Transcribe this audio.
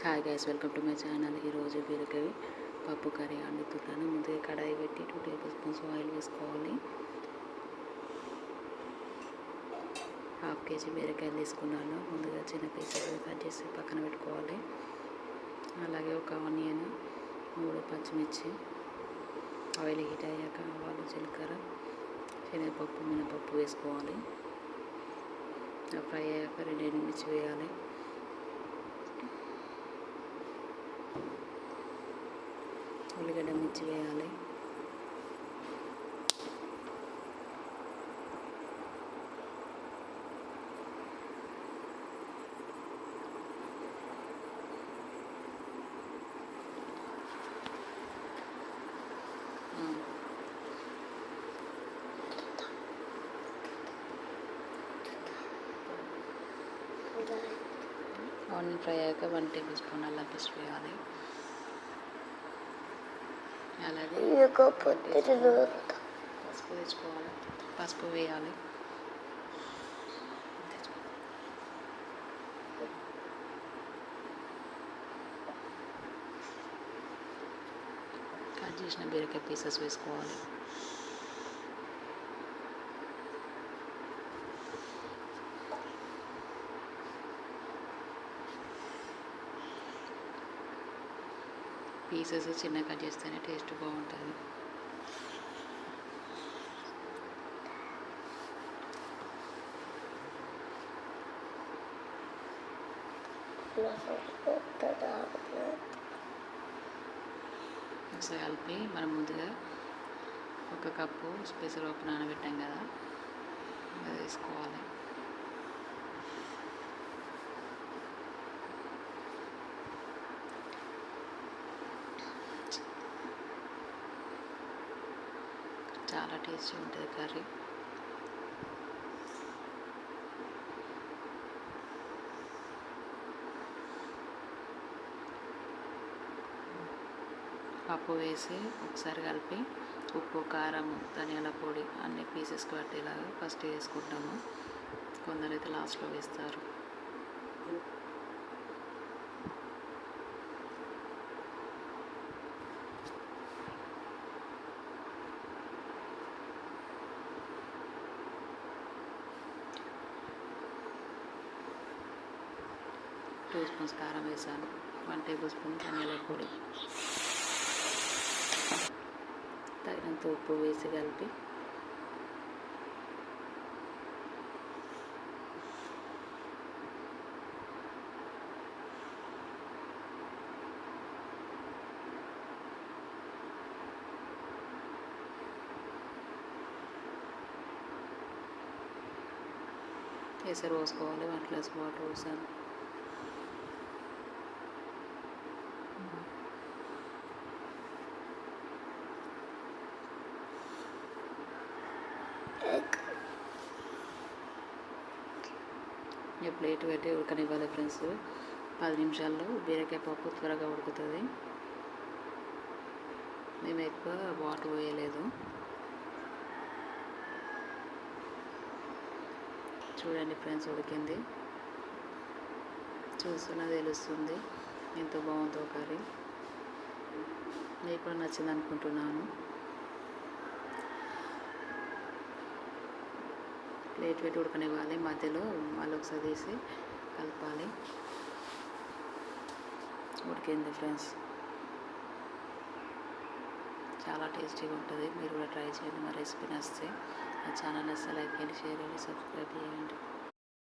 Hi guys, welcome to my channel. ఈరోజు బీరకాయ పప్పు కర్రీ వండుతున్నాను. ముందుగా కడాయి పెట్టి 2 టేబుల్ స్పూన్స్ ఆయిల్ వేసుకోవాలి. 1/2 కేజీ బీరకాయలు తీసుకున్నాను. ముందుగా చిన్న పీసెస్ కట్ చేసి పక్కన పెట్టుకోవాలి. అలాగే ఒక ఆనియన్, 3 పచ్చిమిర్చి, ఆయిల్ హీట్ అయ్యాక ఆవాలు, జీలకర్ర, శనగపప్పు, మినపప్పు వేసుకోవాలి. ఫ్రై అయ్యాక 2 ఎండుమిర్చి వేయాలి. ఉల్లిగడ్డ మిర్చి వేయాలి. ఆనియన్ ఫ్రై అయ్యాక 1 టేబుల్ స్పూన్ అల్లం పేస్ట్ వేయాలి. అలాగే పసుపు తెచ్చుకోవాలి. పసుపు వేయాలి. కట్ చేసిన బీరకాయ పీసెస్ వేసుకోవాలి. పీసెస్ చిన్న కట్ చేస్తేనే టేస్ట్ బాగుంటుంది. ఒకసారి కలిపి మనం ముందుగా 1 కప్పు పెసరపప్పు నానబెట్టాం కదా, అది వేసుకోవాలి. చాలా టేస్టీ ఉంటుంది కర్రీ. పప్పు వేసి ఒకసారి కలిపి ఉప్పు, కారం, ధనియాల పొడి అన్ని పీసెస్కి పట్టేలాగా ఫస్ట్ వేసుకుంటాము. కొందరైతే లాస్ట్లో వేస్తారు. టూ స్పూన్స్ కారం వేసాను. 1 టేబుల్ స్పూన్ ధనియాల పొడి, తగినంత ఉప్పు వేసి కలిపి ఎసరు పోసుకోవాలి. 1 గ్లాస్ వాటర్ పోసాను. ప్లేట్ పెట్టి ఉడకనివ్వాలి ఫ్రెండ్స్. 10 నిమిషాల్లో బీరకాయ పప్పు త్వరగా ఉడుకుతుంది. మేము ఎక్కువ వాటర్ పోయలేదు. చూడండి ఫ్రెండ్స్, ఉడికింది. చూస్తున్నా తెలుస్తుంది ఎంతో బాగుందో కర్రీ. మీకు కూడా నచ్చింది అనుకుంటున్నాను. ప్లేట్ పెట్టి ఉడకనివ్వాలి. మధ్యలో మళ్ళీ ఒకసారి తీసి కలపాలి. ఉడికింది ఫ్రెండ్స్. చాలా టేస్టీగా ఉంటుంది. మీరు కూడా ట్రై చేయండి. మా రెసిపీ నచ్చితే మా ఛానల్ లైక్ చేయండి, షేర్ చేయండి, సబ్స్క్రైబ్ చేయండి.